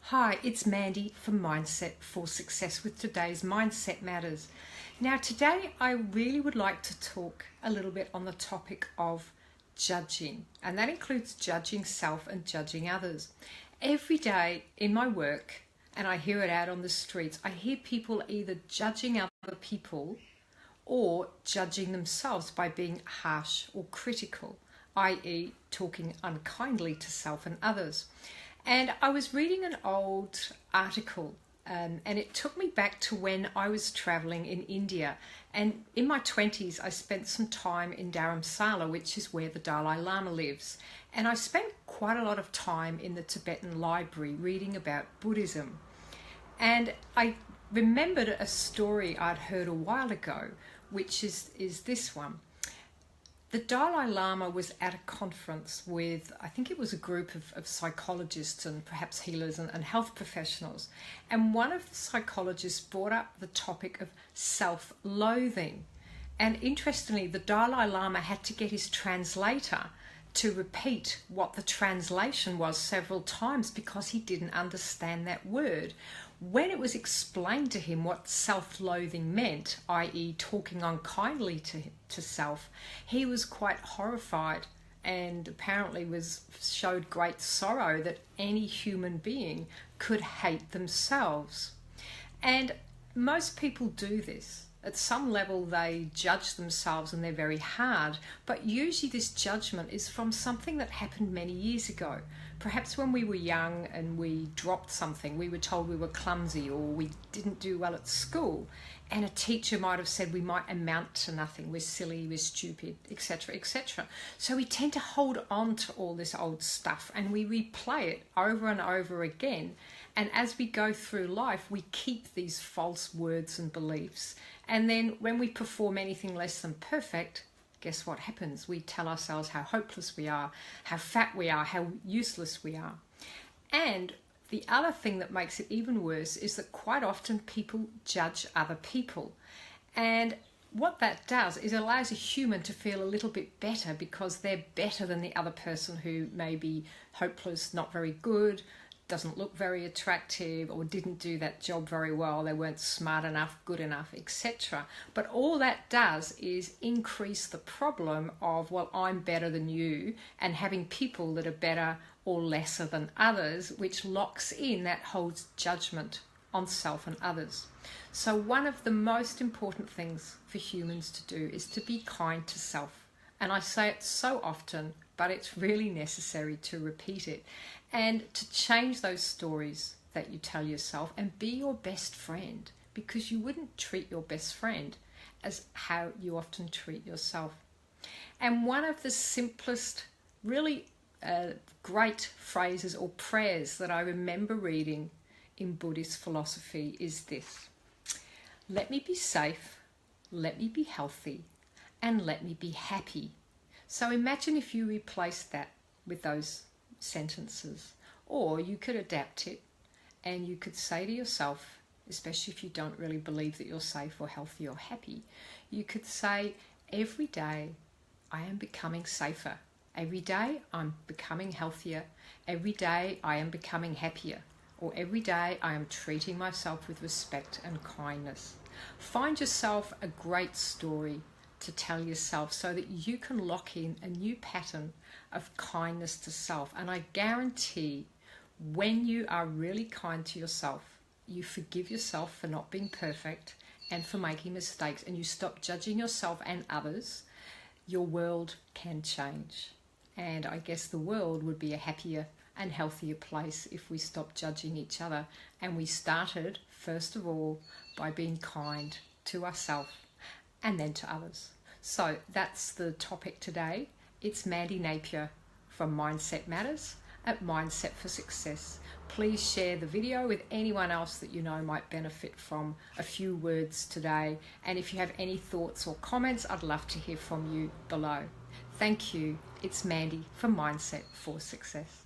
Hi, it's Mandy from Mindset for Success with today's Mindset Matters. Now today I really would like to talk a little bit on the topic of judging, and that includes judging self and judging others. Every day in my work, and I hear it out on the streets, I hear people either judging other people or judging themselves by being harsh or critical, i.e. talking unkindly to self and others. And I was reading an old article and it took me back to when I was traveling in India. And in my 20s, I spent some time in Dharamsala, which is where the Dalai Lama lives. And I spent quite a lot of time in the Tibetan library reading about Buddhism. And I remembered a story I'd heard a while ago, which is this one. The Dalai Lama was at a conference with, I think it was a group of psychologists and perhaps healers and health professionals. And one of the psychologists brought up the topic of self-loathing. And interestingly, the Dalai Lama had to get his translator to repeat what the translation was several times because he didn't understand that word. When it was explained to him what self-loathing meant, i.e. talking unkindly to self, he was quite horrified and apparently showed great sorrow that any human being could hate themselves. And most people do this. At some level they judge themselves and they're very hard, but usually this judgment is from something that happened many years ago. Perhaps when we were young and we dropped something, we were told we were clumsy or we didn't do well at school, and a teacher might have said we might amount to nothing, we're silly, we're stupid, etc., etc. So we tend to hold on to all this old stuff and we replay it over and over again. And as we go through life, we keep these false words and beliefs. And then when we perform anything less than perfect, guess what happens? We tell ourselves how hopeless we are, how fat we are, how useless we are. And the other thing that makes it even worse is that quite often people judge other people. And what that does is it allows a human to feel a little bit better because they're better than the other person who may be hopeless, not very good, doesn't look very attractive, or didn't do that job very well, they weren't smart enough, good enough, etc. But all that does is increase the problem of, well, I'm better than you, and having people that are better or lesser than others, which locks in that holds judgment on self and others. So one of the most important things for humans to do is to be kind to self. And I say it so often, but it's really necessary to repeat it and to change those stories that you tell yourself and be your best friend, because you wouldn't treat your best friend as how you often treat yourself. And one of the simplest, really great phrases or prayers that I remember reading in Buddhist philosophy is this: let me be safe, let me be healthy, and let me be happy. So imagine if you replaced that with those sentences, or you could adapt it and you could say to yourself, especially if you don't really believe that you're safe or healthy or happy, you could say, every day I am becoming safer, every day I'm becoming healthier, every day I am becoming happier, or every day I am treating myself with respect and kindness. Find yourself a great story to tell yourself so that you can lock in a new pattern of kindness to self. And I guarantee when you are really kind to yourself, you forgive yourself for not being perfect and for making mistakes, and you stop judging yourself and others, your world can change. And I guess the world would be a happier and healthier place if we stopped judging each other and we started, first of all, by being kind to ourselves and then to others. So that's the topic today. It's Mandy Napier from Mindset Matters at Mindset for Success. Please share the video with anyone else that you know might benefit from a few words today. And if you have any thoughts or comments, I'd love to hear from you below. Thank you. It's Mandy from Mindset for Success.